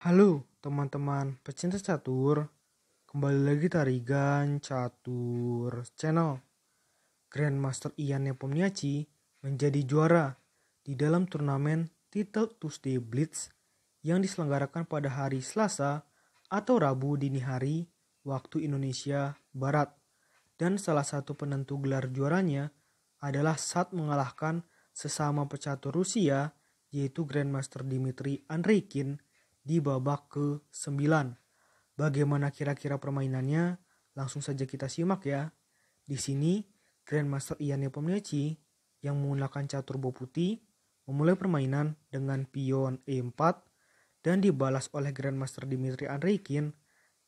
Halo teman-teman pecinta catur, kembali lagi Tarigan Catur Channel. Grandmaster Ian Nepomniachtchi menjadi juara di dalam turnamen Title Tuesday Blitz yang diselenggarakan pada hari Selasa atau Rabu dini hari waktu Indonesia Barat. Dan salah satu penentu gelar juaranya adalah saat mengalahkan sesama pecatur Rusia yaitu Grandmaster Dmitry Andreikin di babak ke-9. Bagaimana kira-kira permainannya? Langsung saja kita simak ya. Di sini Grandmaster Ian Nepomniachtchi yang menggunakan catur bow putih memulai permainan dengan pion E4 dan dibalas oleh Grandmaster Dmitry Andreikin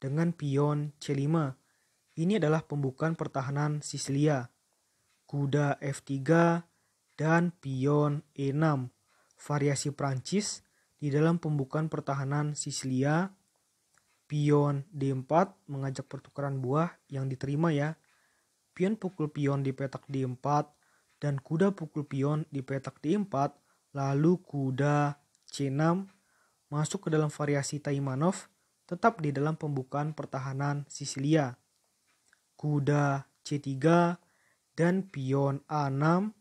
dengan pion C5. Ini adalah pembukaan pertahanan Sisilia. Kuda F3 dan pion E6. Variasi Prancis di dalam pembukaan pertahanan Sisilia. Pion D4 mengajak pertukaran buah yang diterima ya. Pion pukul pion di petak D4 dan kuda pukul pion di petak D4. Lalu kuda C6 masuk ke dalam variasi Taimanov tetap di dalam pembukaan pertahanan Sisilia. Kuda C3 dan pion A6.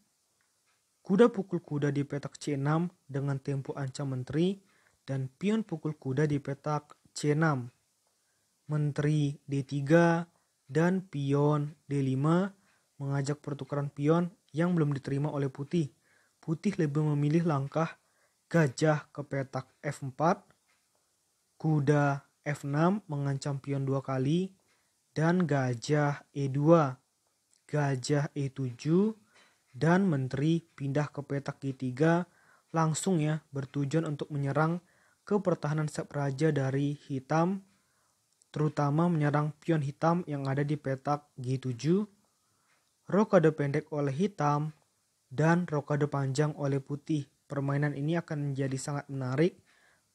Kuda pukul kuda di petak C6 dengan tempo ancam menteri dan pion pukul kuda di petak C6. Menteri D3 dan pion D5 mengajak pertukaran pion yang belum diterima oleh putih. Putih lebih memilih langkah gajah ke petak F4. Kuda F6 mengancam pion 2 kali dan gajah E2. Gajah E7 dan menteri pindah ke petak G3 langsung ya bertujuan untuk menyerang ke pertahanan sep raja dari hitam, terutama menyerang pion hitam yang ada di petak G7, rokade pendek oleh hitam, dan rokade panjang oleh putih. Permainan ini akan menjadi sangat menarik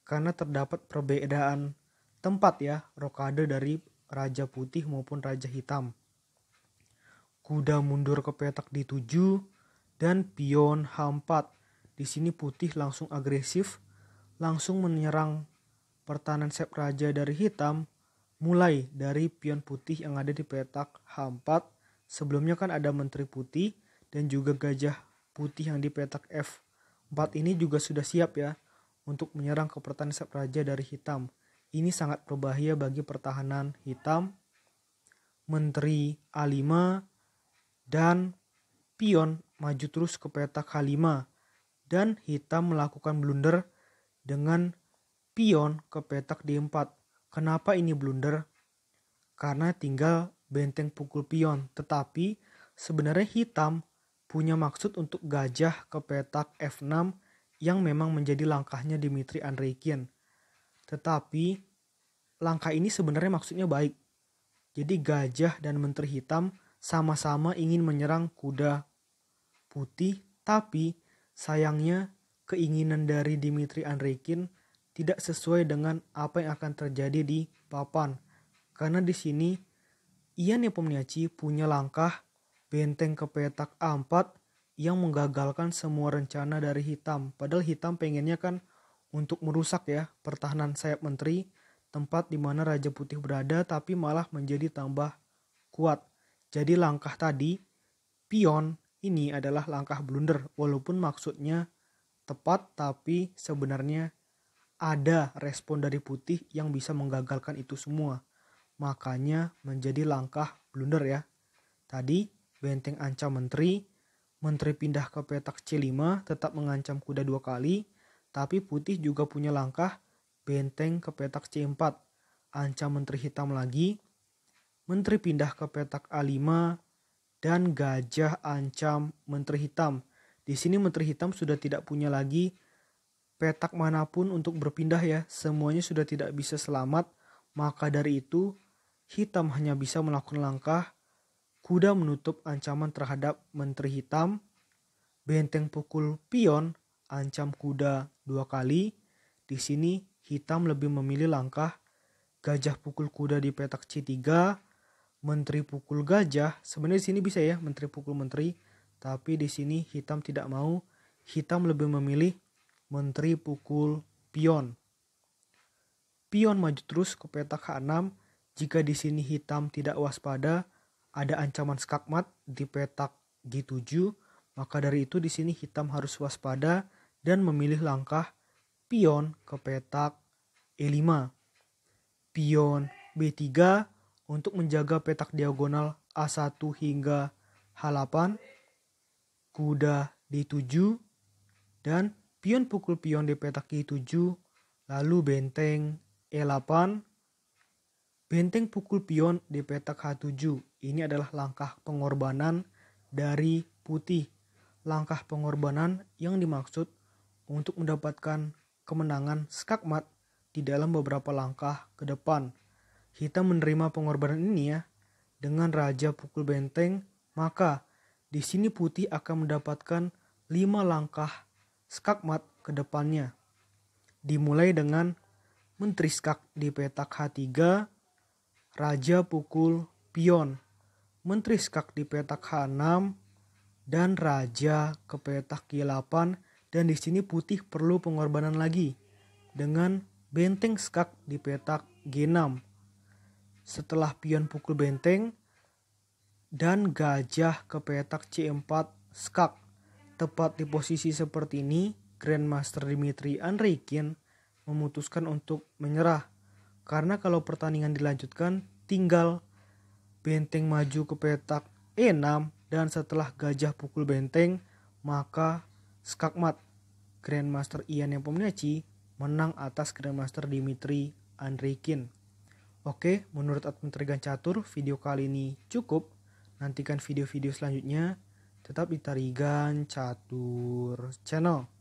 karena terdapat perbedaan tempat ya rokade dari raja putih maupun raja hitam. Kuda mundur ke petak D7 dan pion H4. Di sini putih langsung agresif, langsung menyerang pertahanan sep raja dari hitam, mulai dari pion putih yang ada di petak H4. Sebelumnya kan ada menteri putih dan juga gajah putih yang di petak F4 ini juga sudah siap ya untuk menyerang ke pertahanan sep raja dari hitam. Ini sangat berbahaya bagi pertahanan hitam. Menteri A5 dan pion maju terus ke petak H5 dan hitam melakukan blunder dengan pion ke petak D4. Kenapa ini blunder? Karena tinggal benteng pukul pion, tetapi sebenarnya hitam punya maksud untuk gajah ke petak F6 yang memang menjadi langkahnya Dmitry Andreikin. Tetapi langkah ini sebenarnya maksudnya baik. Jadi gajah dan menteri hitam sama-sama ingin menyerang kuda putih, tapi sayangnya keinginan dari Dmitry Andreikin tidak sesuai dengan apa yang akan terjadi di papan. Karena di sini Ian Nepomniachtchi punya langkah benteng ke petak A4 yang menggagalkan semua rencana dari hitam. Padahal hitam pengennya kan untuk merusak ya pertahanan sayap menteri, tempat di mana Raja Putih berada, tapi malah menjadi tambah kuat. Jadi langkah tadi, pion ini adalah langkah blunder. Walaupun maksudnya tepat, tapi sebenarnya ada respon dari putih yang bisa menggagalkan itu semua. Makanya menjadi langkah blunder ya. Tadi benteng ancam menteri, menteri pindah ke petak C5 tetap mengancam kuda 2 kali. Tapi putih juga punya langkah benteng ke petak C4. Ancam menteri hitam lagi. Menteri pindah ke petak A5 dan gajah ancam menteri hitam. Di sini menteri hitam sudah tidak punya lagi petak manapun untuk berpindah ya. Semuanya sudah tidak bisa selamat. Maka dari itu hitam hanya bisa melakukan langkah kuda menutup ancaman terhadap menteri hitam. Benteng pukul pion ancam kuda 2 kali. Di sini hitam lebih memilih langkah gajah pukul kuda di petak C3. Menteri pukul gajah, sebenarnya di sini bisa ya menteri pukul menteri, tapi di sini hitam tidak mau. Hitam lebih memilih menteri pukul pion. Pion maju terus ke petak H6. Jika di sini hitam tidak waspada, ada ancaman skakmat di petak G7, maka dari itu di sini hitam harus waspada dan memilih langkah pion ke petak E5. Pion B3 untuk menjaga petak diagonal A1 hingga H8, kuda D7, dan pion pukul pion di petak G7, lalu benteng E8, benteng pukul pion di petak H7. Ini adalah langkah pengorbanan dari putih. Langkah pengorbanan yang dimaksud untuk mendapatkan kemenangan skakmat di dalam beberapa langkah ke depan. Hitam menerima pengorbanan ini ya. Dengan raja pukul benteng, maka di sini putih akan mendapatkan 5 langkah skakmat ke depannya. Dimulai dengan menteri skak di petak H3, raja pukul pion, menteri skak di petak H6, dan raja ke petak G8. Dan di sini putih perlu pengorbanan lagi dengan benteng skak di petak G6. Setelah pion pukul benteng dan gajah ke petak C4 skak. Tepat di posisi seperti ini, Grandmaster Dmitry Andreikin memutuskan untuk menyerah. Karena kalau pertandingan dilanjutkan, tinggal benteng maju ke petak E6 dan setelah gajah pukul benteng, maka skakmat. Grandmaster Ian Nepomniachtchi menang atas Grandmaster Dmitry Andreikin. Oke, menurut admin Trigan Catur, video kali ini cukup. Nantikan video-video selanjutnya. Tetap di Trigan Catur Channel.